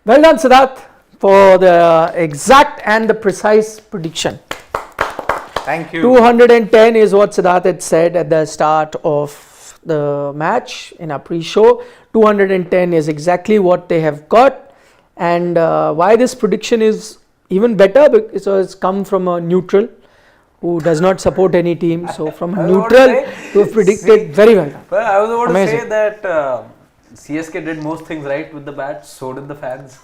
Well done, Siddharth, for the exact and the precise prediction. Thank you. 210 is what Siddharth had said at the start of the match in our pre-show. 210 is exactly what they have got. And why this prediction is even better, because it's come from a neutral who does not support any team. So from a neutral to have predicted very well. Well, I was about Amazing. to say that CSK did most things right with the bat, so did the fans.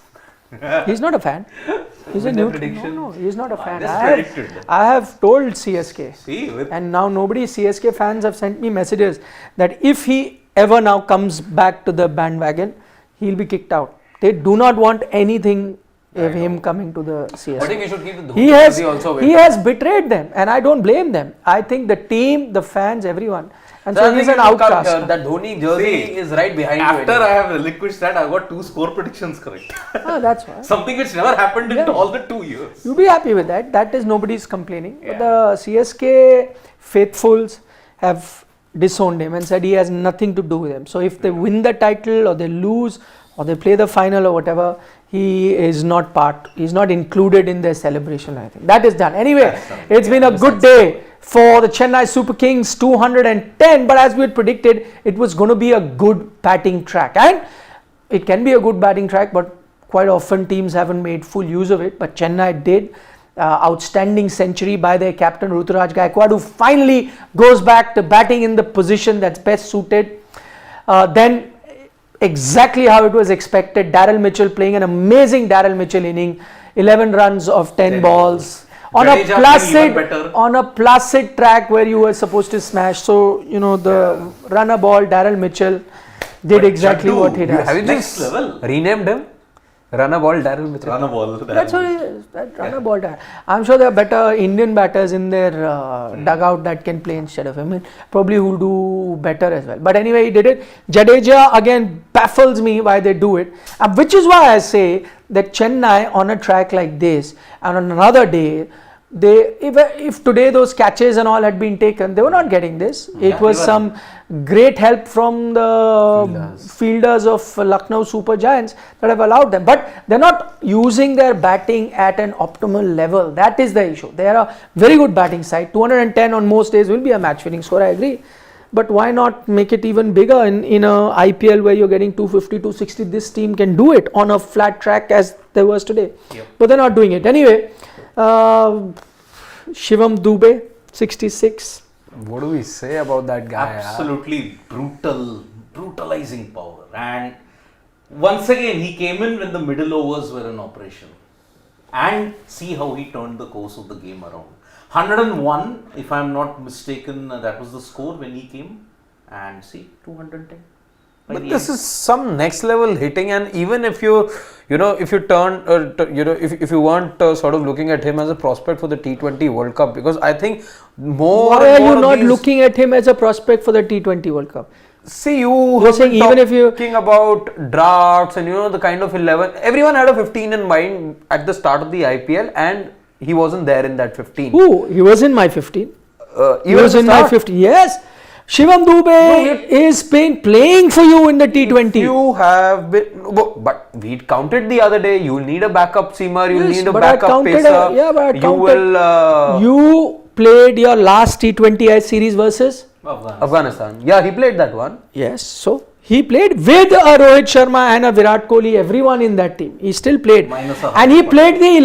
He's not a fan. He's a With the neutral. prediction. No, he's not a fan. just I predicted. have told CSK. See, with And now CSK fans have sent me messages that if he ever now comes back to the bandwagon, he'll be kicked out. They do not want anything of him coming to the CSK. I think we should keep the Dhoni jersey also. He has betrayed them, and I don't blame them. I think the team, the fans, everyone. And so he's an outcast. That Dhoni jersey is right behind you. After I have relinquished that, I got 2 score predictions correct. Oh, that's why. Something which never happened in all the 2 years. You'll be happy with that. That is nobody's complaining. But the CSK faithfuls have disowned him and said he has nothing to do with them. So if they win the title or they lose or they play the final or whatever, he is not part. He's not included in their celebration. I think that is done. Anyway, it's been a good day for the Chennai Super Kings, 210. But as we had predicted, it was going to be a good batting track, and it can be a good batting track, but quite often teams haven't made full use of it. But Chennai did. Outstanding century by their captain Ruturaj Gaikwad, who finally goes back to batting in the position that's best suited. Then exactly how it was expected, Daryl Mitchell playing an amazing Daryl Mitchell inning, 11 runs of 10 balls on a placid track where you were supposed to smash. So the runner ball, Daryl Mitchell did exactly what he does. Have you just renamed him? Runner ball, Daryl Mitchell. Runner ball. That's what it is. That runner ball. I'm sure there are better Indian batters in their dugout that can play instead of him. And probably will do better as well. But anyway, he did it. Jadeja again baffles me why they do it, which is why I say that Chennai on a track like this and on another day, if today those catches and all had been taken, they were not getting this. It was some great help from the fielders of Lucknow Super Giants that have allowed them. But they're not using their batting at an optimal level. That is the issue. They are a very good batting side. 210 on most days will be a match-winning score, I agree. But why not make it even bigger in a IPL where you're getting 250, 260? This team can do it on a flat track as there was today. Yep. But they're not doing it. Anyway, Shivam Dube, 66. What do we say about that guy? Absolutely brutalizing power. And once again, he came in when the middle overs were in operation. And see how he turned the course of the game around. 101, if I'm not mistaken, that was the score when he came. And see, 210. But this is some next level hitting, and even if you weren't sort of looking at him as a prospect for the T20 World Cup, because I think Why are you not looking at him as a prospect for the T20 World Cup? See, you're saying even if you're talking about drafts and the kind of 11, everyone had a 15 in mind at the start of the IPL, and he wasn't there in that 15. Who? He was in my 15. He was in my 15. Yes. Shivam Dube is playing for you in the T20. You have been, but we counted the other day. You need a backup seamer. You need a backup pacer. You played your last T20 series versus Afghanistan. Yeah, he played that one. Yes, so he played with a Rohit Sharma and a Virat Kohli. Everyone in that team. He still played, and he played the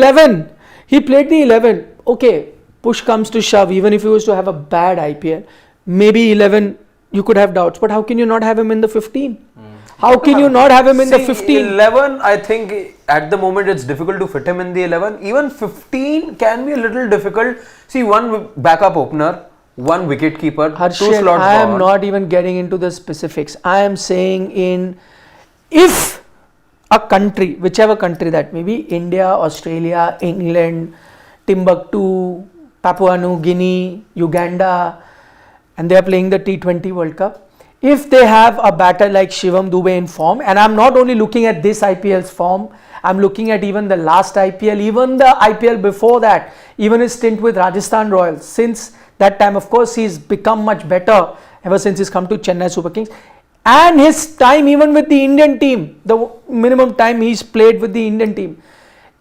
11. Okay, push comes to shove. Even if he was to have a bad IPL. Maybe 11, you could have doubts, but how can you not have him in the 15? How can you not have him in the 15? 11, I think at the moment it's difficult to fit him in the 11. Even 15 can be a little difficult. See, one backup opener, one wicket keeper, two slots. I am not even getting into the specifics. I am saying if a country, whichever country that may be, India, Australia, England, Timbuktu, Papua New Guinea, Uganda, and they are playing the T20 World Cup. If they have a batter like Shivam Dube in form, and I'm not only looking at this IPL's form, I'm looking at even the last IPL, even the IPL before that, even his stint with Rajasthan Royals. Since that time, of course, he's become much better ever since he's come to Chennai Super Kings. And his time even with the Indian team, the minimum time he's played with the Indian team.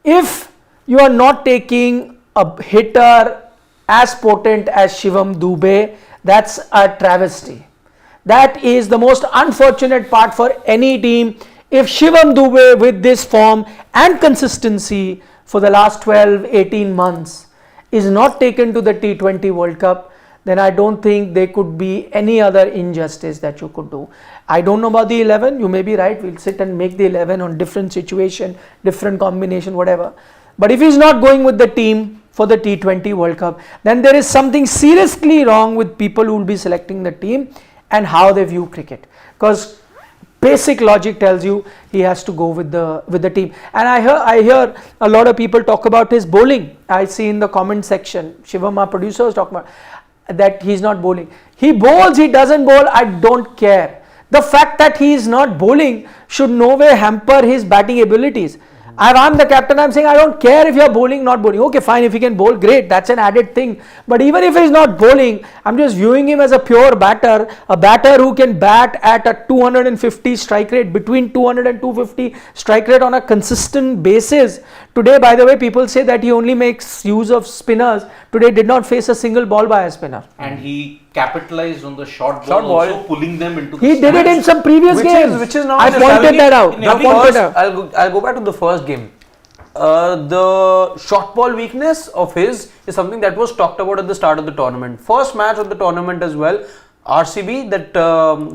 If you are not taking a hitter as potent as Shivam Dube, that's a travesty. That is the most unfortunate part for any team. If Shivam Dube with this form and consistency for the last 12-18 months is not taken to the T20 World Cup, then I don't think there could be any other injustice that you could do. I don't know about the 11, you may be right, we'll sit and make the 11 on different situation, different combination, whatever. But if he's not going with the team for the T20 World Cup, then there is something seriously wrong with people who will be selecting the team and how they view cricket. Because basic logic tells you he has to go with the team. And I hear a lot of people talk about his bowling. I see in the comment section, Shivam, our producer, was talking about that he's not bowling. He bowls, he doesn't bowl, I don't care. The fact that he is not bowling should no way hamper his batting abilities. If I'm the captain, I'm saying I don't care if you're bowling, not bowling. Okay, fine, if he can bowl, great, that's an added thing. But even if he's not bowling, I'm just viewing him as a pure batter, a batter who can bat at a 250 strike rate, between 200 and 250 strike rate on a consistent basis. Today, by the way, people say that he only makes use of spinners. Today did not face a single ball by a spinner. And he capitalized on the short ball, also pulling them into the He did it in some previous games. Which is now I pointed that out. I'll go back to the first game. The short ball weakness of his is something that was talked about at the start of the tournament. First match of the tournament as well, RCB, that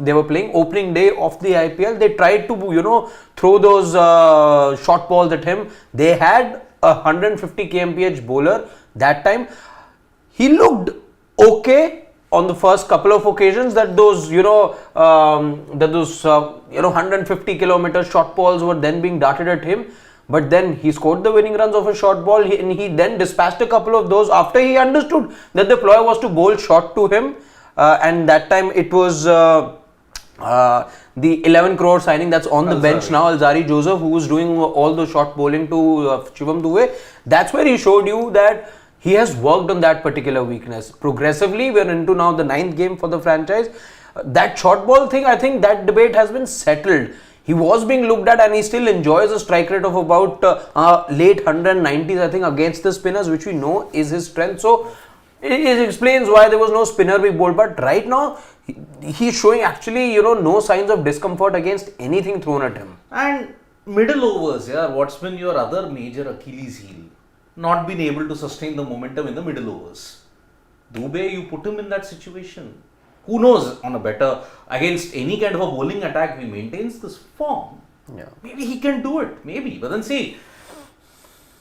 they were playing opening day of the IPL. They tried to throw those short balls at him. They had a 150 kmph bowler that time. He looked okay on the first couple of occasions, that those 150 kilometer short balls were then being darted at him. But then he scored the winning runs of a short ball, and he then dispatched a couple of those after he understood that the ploy was to bowl short to him. And that time it was the 11 crore signing that's on the bench now, Alzari Joseph, who was doing all the short bowling to Shivam Dube. That's where he showed you that he has worked on that particular weakness. Progressively, we're into now the 9th game for the franchise. That short ball thing, I think that debate has been settled. He was being looked at, and he still enjoys a strike rate of about late 190s, I think, against the spinners, which we know is his strength. So it explains why there was no spinner being bowled. But right now, he's showing actually, no signs of discomfort against anything thrown at him. And middle overs, what's been your other major Achilles heel? Not been able to sustain the momentum in the middle overs. Dube, you put him in that situation. Who knows, on a better, against any kind of a bowling attack, he maintains this form. Yeah. Maybe he can do it, maybe. But then see,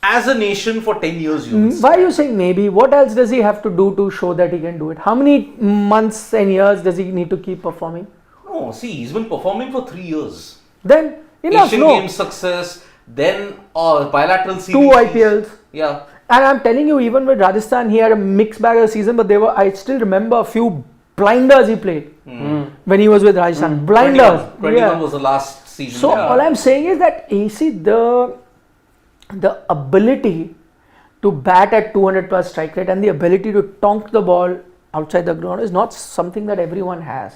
as a nation for 10 years, why are you saying maybe? What else does he have to do to show that he can do it? How many months and years does he need to keep performing? No, see, he's been performing for 3 years. Then, enough, Asian Games success, then bilateral series. 2 IPLs. Yeah. And I'm telling you, even with Rajasthan, he had a mixed bag of season, but I still remember a few blinders he played when he was with Rajasthan. Blinders. 21 was the last season. So all I'm saying is that the ability to bat at 200 plus strike rate and the ability to tonk the ball outside the ground is not something that everyone has.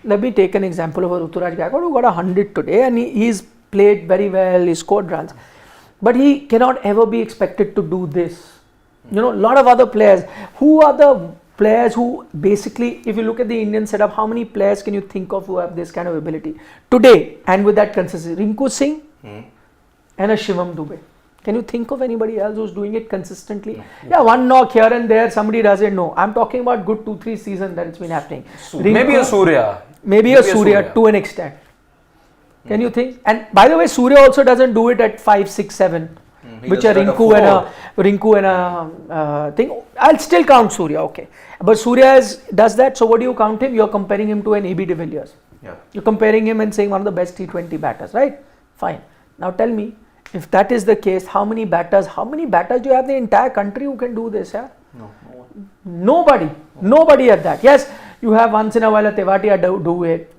Let me take an example of a Ruturaj guy who got 100 today, and he's played very well, he scored runs. But he cannot ever be expected to do this. A lot of other players. Who are the players who basically, if you look at the Indian setup, how many players can you think of who have this kind of ability? Today, and with that consistency, Rinku Singh and a Shivam Dube. Can you think of anybody else who's doing it consistently? Yeah, one knock here and there, somebody doesn't know. I'm talking about good 2-3 seasons that it's been happening. Maybe a Surya. Maybe a Surya to an extent. Can you think? And by the way, Surya also doesn't do it at 5, 6, 7, which are Rinku and a thing. I'll still count Surya, okay. But Surya does that. So what do you count him? You're comparing him to an AB de Villiers. Yeah. You're comparing him and saying one of the best T20 batters, right? Fine. Now tell me, if that is the case, how many batters do you have in the entire country who can do this? Yeah? No one. Nobody at that. Yes, you have once in a while a Tewatia do it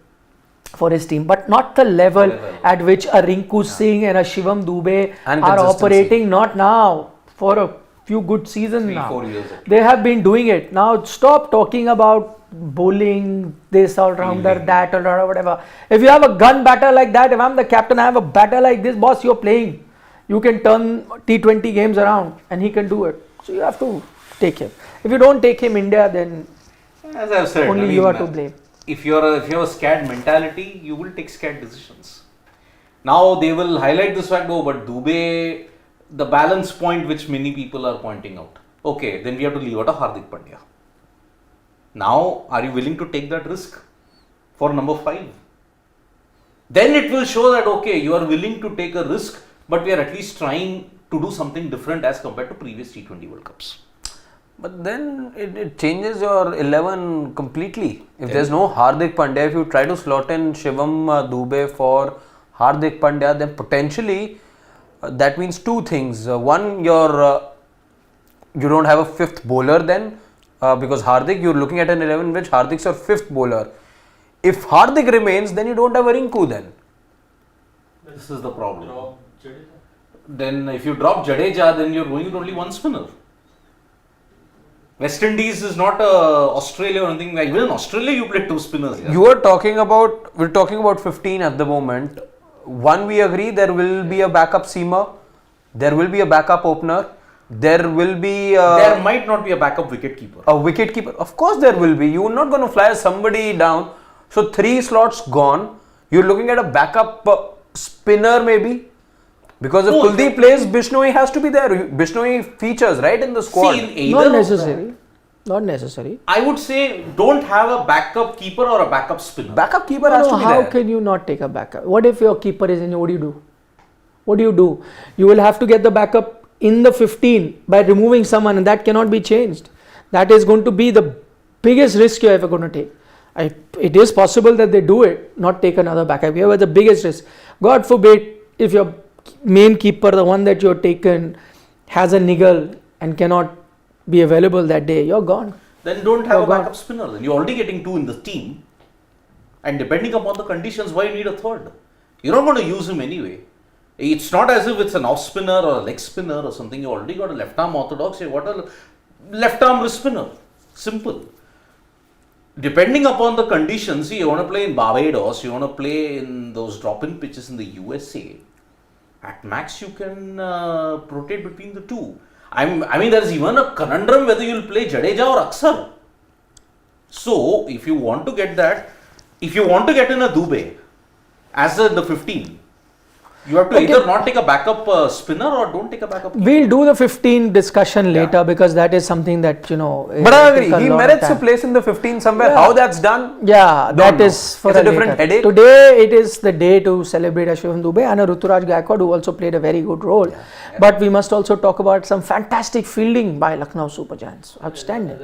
for his team, but not the level at which a Rinku Singh and a Shivam Dube are operating. Not now, for a few good seasons now. 3-4 years. They have been doing it. Now stop talking about bowling this all-rounder, that all-rounder, whatever. If you have a gun batter like that, if I'm the captain, I have a batter like this, boss, you're playing. You can turn T20 games around and he can do it. So you have to take him. If you don't take him, India, then as I've said, only you are to blame. If you have a scared mentality, you will take scared decisions. Now they will highlight this fact, but Dube, the balance point which many people are pointing out. Okay, then we have to leave out a Hardik Pandya. Now, are you willing to take that risk for number 5? Then it will show that, okay, you are willing to take a risk, but we are at least trying to do something different as compared to previous T20 World Cups. But then it changes your 11 completely. If there's no Hardik Pandya, if you try to slot in Shivam Dube for Hardik Pandya, then potentially that means two things. One, you don't have a 5th bowler then, because Hardik, you're looking at an 11 which Hardik's your 5th bowler. If Hardik remains, then you don't have a Rinku then. This is the problem. Then if you drop Jadeja, then you're going with only one spinner. West Indies is not Australia or anything. Even in Australia, you play 2 spinners. Yeah. We're talking about 15 at the moment. One, we agree there will be a backup seamer, there will be a backup opener, there will be there might not be a backup wicketkeeper. A wicketkeeper, of course there will be. You're not going to fly somebody down. So 3 slots gone. You're looking at a backup spinner maybe. Because if Kuldeep plays, Bishnoi has to be there. Bishnoi features right in the squad. See, Not necessary. Not necessary. I would say don't have a backup keeper or a backup spinner. Backup keeper has to be how there. can you not take a backup? What if your keeper is in? What do you do? What do you do? You will have to get the backup in the 15 by removing someone, and that cannot be changed. That is going to be the biggest risk you're ever going to take. It is possible that they do it, not take another backup. Here was the biggest risk. God forbid if your main keeper, the one that you're taken, has a niggle and cannot be available that day, you're gone. Then don't have a backup spinner. Then you're already getting 2 in the team. And depending upon the conditions, why you need a 3rd? You're not going to use him anyway. It's not as if it's an off spinner or a leg spinner or something. You already got a left arm orthodox. You've got a left arm wrist spinner. Simple. Depending upon the conditions, you want to play in Barbados, you want to play in those drop-in pitches in the USA. At max, you can rotate between the 2. I mean, there is even a conundrum whether you will play Jadeja or Aksar. So, if you want to get that, if you want to get in a Dube as the 15, you have to either not take a backup spinner or don't take a backup keeper. We'll do the 15 discussion later because that is something that, But I agree, he merits a place in the 15 somewhere. How that's done? Yeah, that is for a different headache. Today it is the day to celebrate a Shivam Dube and a Ruturaj Gaikwad who also played a very good role. But we must also talk about some fantastic fielding by Lucknow Super Giants. Outstanding.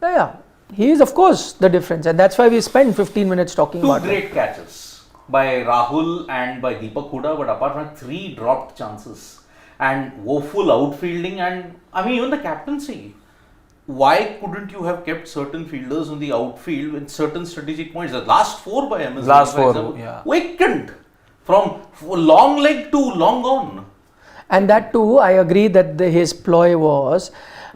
Yeah, he is of course the difference, and that's why we spent 15 minutes talking about 2 great catches by Rahul and by Deepak Hooda, but apart from 3 dropped chances and woeful outfielding, and I mean even the captaincy. Why couldn't you have kept certain fielders on the outfield with certain strategic points? The last 4 by MS, last 4, example, vacant from long leg to long on. And that too, I agree that his ploy was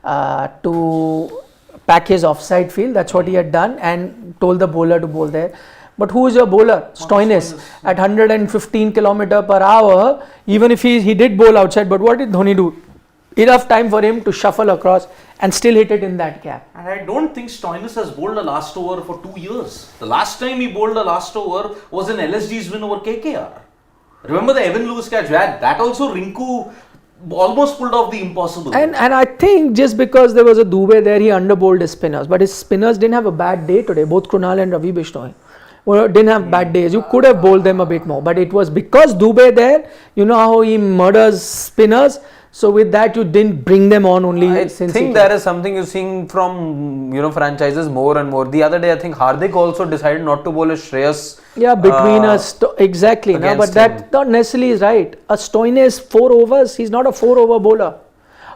to pack his offside field. That's what he had done, and told the bowler to bowl there. But who is your bowler? Stoinis. At 115 km/h, even if he did bowl outside, but what did Dhoni do? Enough time for him to shuffle across and still hit it in that gap. And I don't think Stoinis has bowled a last over for 2 years. The last time he bowled a last over was in LSG's win over KKR. Remember the Evan Lewis catch? That also Rinku almost pulled off the impossible. And I think just because there was a Dube there, he underbowled his spinners. But his spinners didn't have a bad day today. Both Krunal and Ravi Bishnoi didn't have bad days. You could have bowled them a bit more. But it was because Dube there, you know how he murders spinners. So with that, you didn't bring them on only. I think there is something you're seeing from franchises more and more. The other day, I think Hardik also decided not to bowl a Shreyas. Yeah, between us, exactly. No, but that not necessarily is right. A Stoinis 4 overs. He's not a 4-over bowler.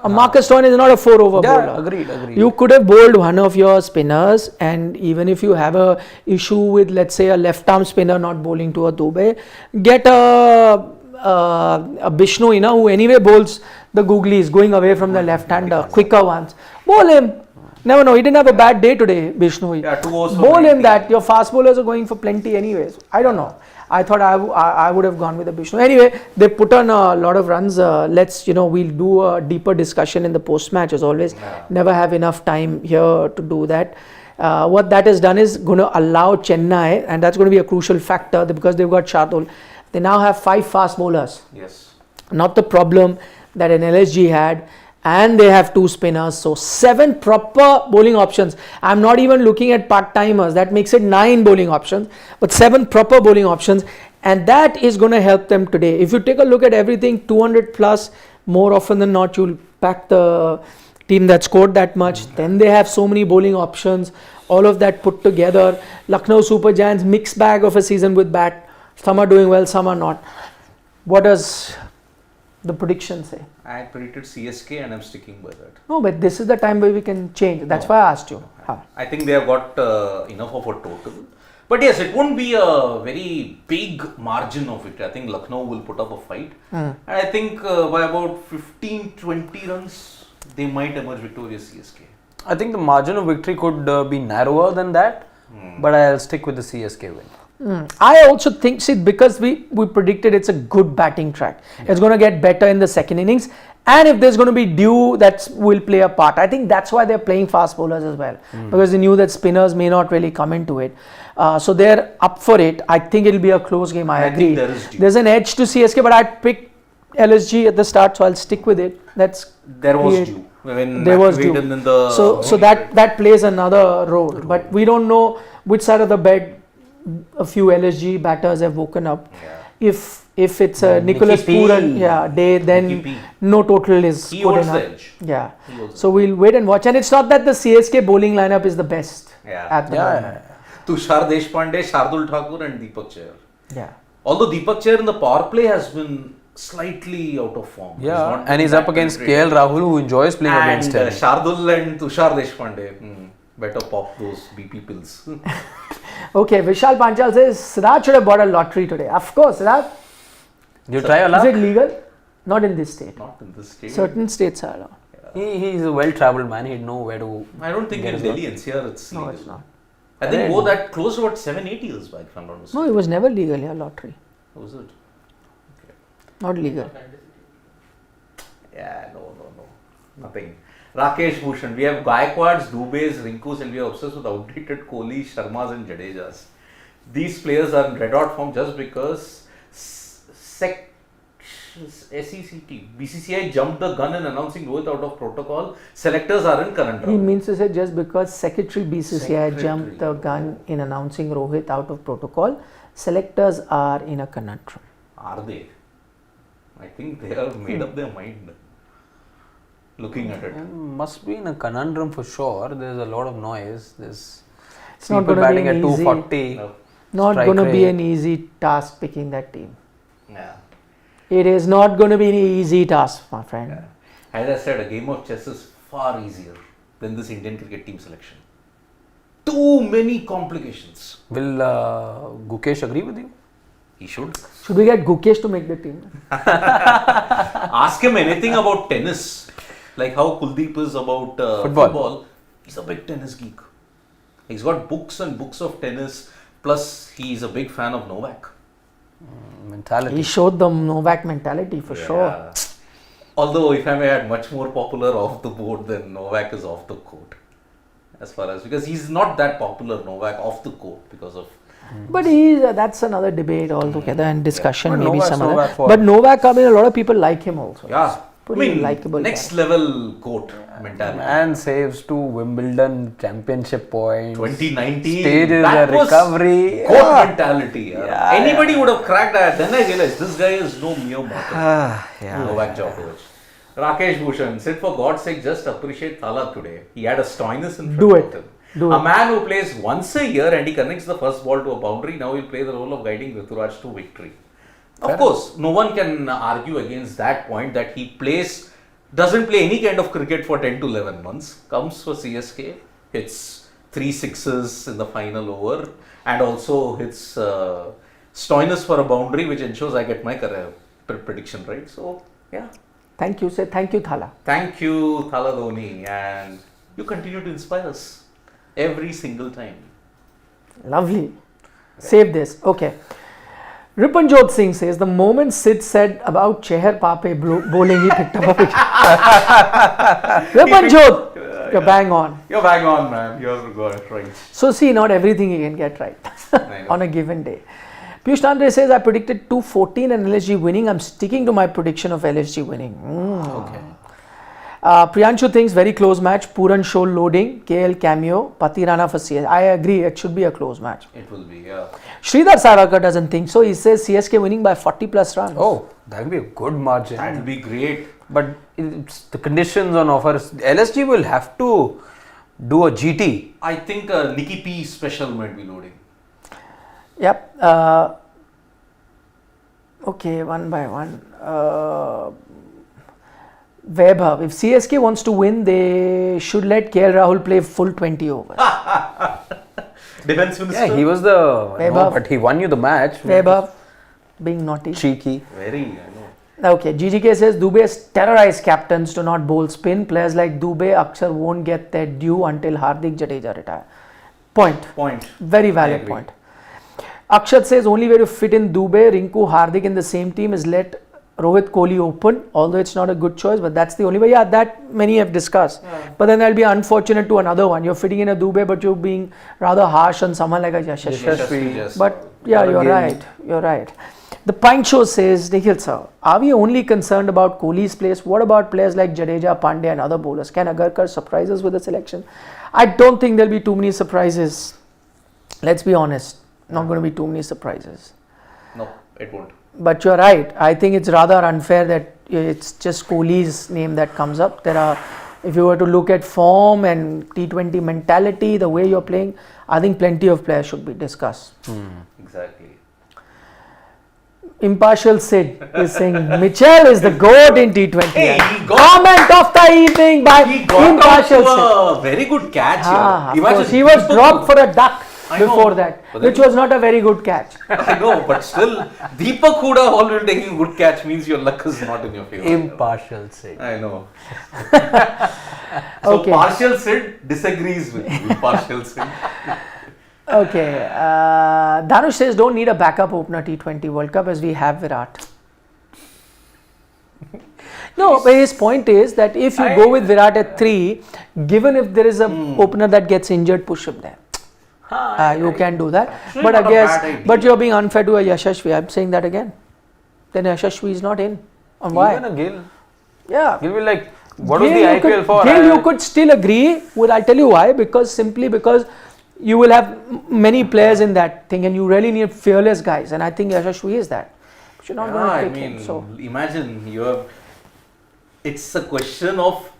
A Marcus Stoinis is not a 4-over bowler. Agreed. You could have bowled one of your spinners, and even if you have a issue with, let's say, a left-arm spinner not bowling to a Dube, get a Bishnoi, who anyway bowls the googlies going away from the left-hander, quicker ones. Bowl him. Never know. He didn't have a bad day today, Vishnu. Yeah, 2 overs for Bowl him 90. that. Your fast bowlers are going for plenty anyways. I don't know. I thought I would have gone with the Vishnu. Anyway, they put on a lot of runs. We'll do a deeper discussion in the post-match as always. Yeah. Never have enough time here to do that. What that has done is going to allow Chennai, and that's going to be a crucial factor because they've got Shardul. They now have 5 fast bowlers. Yes. Not the problem that an LSG had, and they have 2 spinners, so 7 proper bowling options. I'm not even looking at part-timers, that makes it 9 bowling options, but 7 proper bowling options, and that is going to help them today. If you take a look at everything, 200 plus, more often than not you'll pack the team that scored that much. Then they have so many bowling options, all of that put together. Lucknow Super Giants, mixed bag of a season with bat. Some are doing well, some are not. What does the prediction say? I predicted CSK and I'm sticking by that. No, but this is the time where we can change. That's why I asked you. I think they have got enough of a total. But yes, it won't be a very big margin of it. I think Lucknow will put up a fight. And I think by about 15-20 runs, they might emerge victorious CSK. I think the margin of victory could be narrower than that, but I'll stick with the CSK win. I also think, because we predicted it's a good batting track. It's going to get better in the second innings. And if there's going to be dew, that will play a part. I think that's why they're playing fast bowlers as well. Because they knew that spinners may not really come into it. So they're up for it. I think it'll be a close game. I agree. There's an edge to CSK, but I picked LSG at the start, so I'll stick with it. There was dew. When there was dew. So that plays another role. But we don't know which side of the bed a few LSG batters have woken up. Yeah. If it's a Nicholas Pooran day, then no total is good enough. Yeah. So we'll wait and watch. And it's not that the CSK bowling lineup is the best at the moment. Tushar Deshpande, Shardul Thakur and Deepak Chair. Yeah. Although Deepak Chair in the power play has been slightly out of form. Yeah. And he's up against KL Rahul, who enjoys playing against him. Shardul and Tushar Deshpande. Better pop those BP pills. Okay, Vishal Panchal says Siraj should have bought a lottery today. Of course, Siraj. You try a luck? Is it legal? Not in this state. Not in this state. Certain states are allowed. He's a well-travelled man. He'd know where to. I don't think in Delhi NCR it's legal. No, it's not. I think that closed about 7-8 years back, if I'm not mistaken. No, it was never legal. Yeah, lottery. Was it? Okay. Not legal. Yeah, no. Nothing. Rakesh Bhushan. We have Gaikwads, Dubes, Rinkus, and we are obsessed with outdated Kohli, Sharmas, and Jadejas. These players are in red hot form just because BCCI jumped the gun in announcing Rohit out of protocol. Selectors are in conundrum. He means to say just because Secretary BCCI jumped the gun in announcing Rohit out of protocol, selectors are in a conundrum. Are they? I think they have made up their mind. Looking at it. Must be in a conundrum for sure. There's a lot of noise. There's not people gonna be batting at easy. 240. No. Not going to be an easy task picking that team. Yeah. It is not going to be an easy task, my friend. Yeah. As I said, a game of chess is far easier than this Indian cricket team selection. Too many complications. Will Gukesh agree with you? He should. Should we get Gukesh to make the team? Ask him anything about tennis. Like how Kuldeep is about football. He's a big tennis geek. He's got books and books of tennis. Plus, he's a big fan of Novak. Mentality. He showed the Novak mentality for sure. Although, if I may add, much more popular off the board than Novak is off the court. Because he's not that popular, Novak, off the court because of. But that's another debate altogether and discussion, maybe Novak's some other. Novak But Novak, I mean, a lot of people like him also. Yeah. Likable next level GOAT mentality. Man saves 2 Wimbledon championship points. 2019. Stages that a was recovery. GOAT mentality. Anybody would have cracked that. Then I realized this guy is no mere mortal. Novak Djokovic. Rakesh Bhushan, Sid, for God's sake, just appreciate Thala today. He had a stoiness in front of him. A man who plays once a year and he connects the first ball to a boundary, now he'll play the role of guiding Ruturaj to victory. Of course, no one can argue against that point that he doesn't play any kind of cricket for 10 to 11 months. Comes for CSK, hits 3 sixes in the final over and also hits stoiness for a boundary, which ensures I get my career prediction right. So, yeah. Thank you, sir. Thank you, Thala. Thank you, Thala Dhoni. And You continue to inspire us every single time. Lovely. Save this. Okay. Ripanjot Singh says, the moment Sid said about Cheher Pape bowling, he picked up a wicket. Ripanjot, you're bang on. You're bang on, man. You're right. So see, not everything you can get right on a given day. Piyush Tandre says, I predicted 214 and LSG winning. I'm sticking to my prediction of LSG winning. Okay. Priyanshu thinks very close match. Puran show loading. KL cameo. Patirana for CS. I agree. It should be a close match. It will be, yeah. Sridhar Savarkar doesn't think so. He says CSK winning by 40 plus runs. Oh, that will be a good margin. That will be great. But it's the conditions on offer. LSG will have to do a GT. I think Nicky P special might be loading. Yep. Okay, one by one. Vaibhav, if CSK wants to win, they should let KL Rahul play full 20 overs. Defense minister. Yeah, he was the. No, but he won you the match. Vaibhav, being naughty. Cheeky. Very, I know. Okay, GGK says Dube has terrorized captains to not bowl spin. Players like Dube, Akshar won't get their due until Hardik Jadeja retire. Point. Very valid point. Akshat says only way to fit in Dube, Rinku, Hardik in the same team is let Rohit Kohli open, although it's not a good choice, but that's the only way. Yeah, that many have discussed. Yeah. But then that'll be unfortunate to another one. You're fitting in a Dube, but you're being rather harsh on someone like a Yashasvi. But yeah, you're right. You're right. The Pint Show says, Nikhil sir, are we only concerned about Kohli's place? What about players like Jadeja, Pandey and other bowlers? Can Agarkar surprise us with the selection? I don't think there'll be too many surprises. Let's be honest. Not going to be too many surprises. No, it won't. But you're right. I think it's rather unfair that it's just Kohli's name that comes up. There are, if you were to look at form and T20 mentality, the way you're playing, I think plenty of players should be discussed. Exactly. Impartial Sid is saying Mitchell is the GOAT in T20. Hey, comment of the evening by Impartial Sid. A very good catch here. Imagine he was dropped for a duck before that, which was not a very good catch. I know, but still, Deepak Huda already taking good catch means your luck is not in your favor. Impartial Sid. I know. So okay. Partial Sid disagrees with Impartial Sid. Okay, Dhanush says don't need a backup opener T20 World Cup as we have Virat. No, but his point is that if you go with Virat at 3, given if there is a opener that gets injured, push him there. You can do that. But I guess, but you're being unfair to a Yashasvi. I'm saying that again. Then Yashasvi is not in. And why? Even a Gill. Yeah. Gill will like, what was the IPL for? Gill, you could still agree. Well, I'll tell you why. Simply because you will have many players in that thing and you really need fearless guys. And I think Yashasvi is that. But you're not going to pick him. So Imagine it's a question of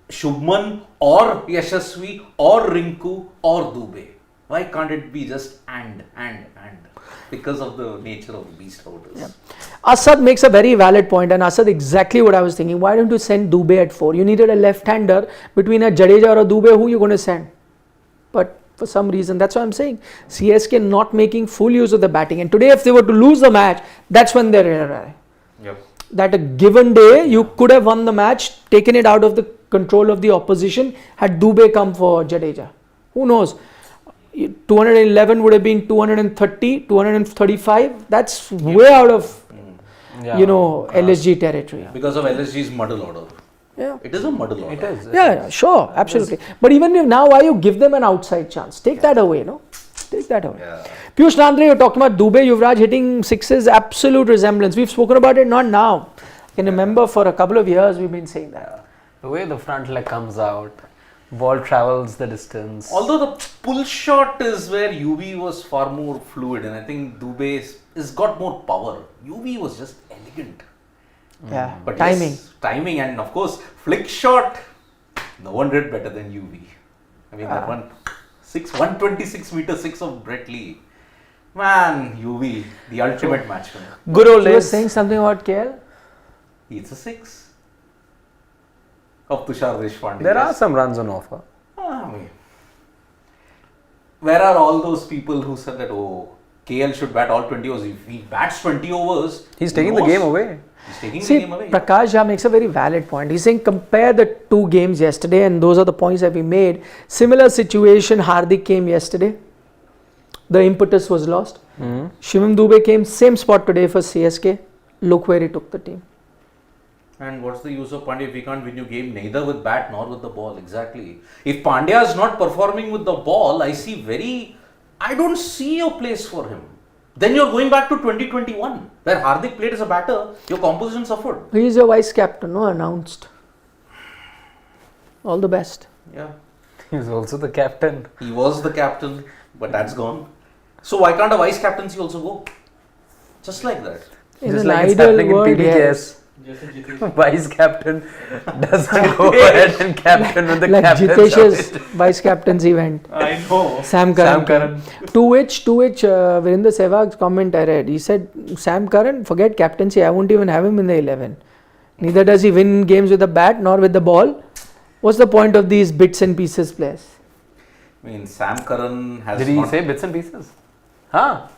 Shubman or Yashasvi or Rinku or Dube. Why can't it be just and? Because of the nature of the beast how it is. Yeah. Asad makes a very valid point, and Asad exactly what I was thinking. Why don't you send Dube at 4? You needed a left-hander between a Jadeja or a Dube. Who you going to send? But for some reason, that's what I'm saying. CSK not making full use of the batting. And today, if they were to lose the match, that's when they're that a given day, you could have won the match, taken it out of the control of the opposition, had Dube come for Jadeja. Who knows? 211 would have been 230, 235. That's way out of, LSG territory. Because of LSG's muddle order. Yeah. It is a muddle order. It is. Yeah, sure, absolutely. But even if now, why you give them an outside chance? Take that away, no? Take that away. Yeah. Piyush Nandre, you're talking about Dube, Yuvraj hitting sixes, absolute resemblance. We've spoken about it, not now. I can remember for a couple of years we've been saying that. The way the front leg comes out, ball travels the distance. Although the pull shot is where UV was far more fluid, and I think Dube has got more power. UV was just elegant. Yeah, But timing. Yes, timing, and of course, flick shot, no one did better than UV. I mean, that 126 meter 6 of Brett Lee. Man, UV, the ultimate matchman. Good old days. You were saying something about KL? It's a 6 of Tushar Deshpande. There are some runs on offer. Where are all those people who said that, KL should bat all 20 overs. If he bats 20 overs, He's who taking the knows? game away. He's taking See, the game away. Prakash Jha makes a very valid point. He's saying compare the two games yesterday, and those are the points that we made. Similar situation, Hardik came yesterday. The impetus was lost. Shivam Dube came same spot today for CSK. Look where he took the team. And what's the use of Pandya if he can't win your game neither with bat nor with the ball? Exactly. If Pandya is not performing with the ball, I don't see a place for him. Then you're going back to 2021, where Hardik played as a batter, your composition suffered. He's your vice captain, no? Announced. All the best. Yeah. He's also the captain. He was the captain, but that's gone. So why can't a vice captaincy also go? Just like that. In Just an like it's ideal happening world, in PBKS. yes. Vice captain doesn't go ahead and captain when the Like captain's Jitesh's out. vice captaincy went. I know. Sam Sam Curran. Curran. To which Virendra Sehwag's comment I read. He said, Sam Curran, forget captaincy. I won't even have him in the 11. Neither does he win games with the bat nor with the ball. What's the point of these bits and pieces players? I mean, Sam Curran has Did he not... say bits and pieces? Huh?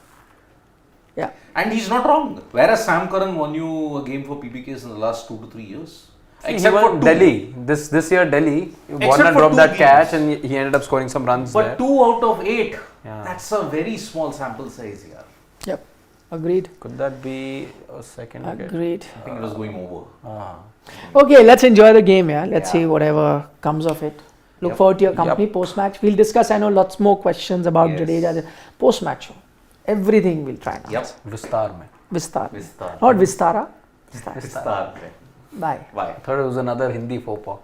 Yeah. And he's not wrong. Whereas Sam Curran won you a game for PBKs in the last 2 to 3 years. He Except won for two. Delhi. This year Delhi. Except Warner for dropped two that games. catch and he ended up scoring some runs But there. 2 out of 8. Yeah. That's a very small sample size here. Yep. Agreed. Could that be a second wicket? Agreed. I think it was going over. Okay, let's enjoy the game, yeah. Let's Yeah. see whatever comes of it. Look Yep. forward to your company post-match. We'll discuss, I know, lots more questions about Yes. Jadeja. Post-match show. Everything we'll try and Yep. answer. Vistar mein. Vistar. Vistar. Not Vistara. Vistar. Vistar. Bye. Bye. I thought it was another Hindi faux pas.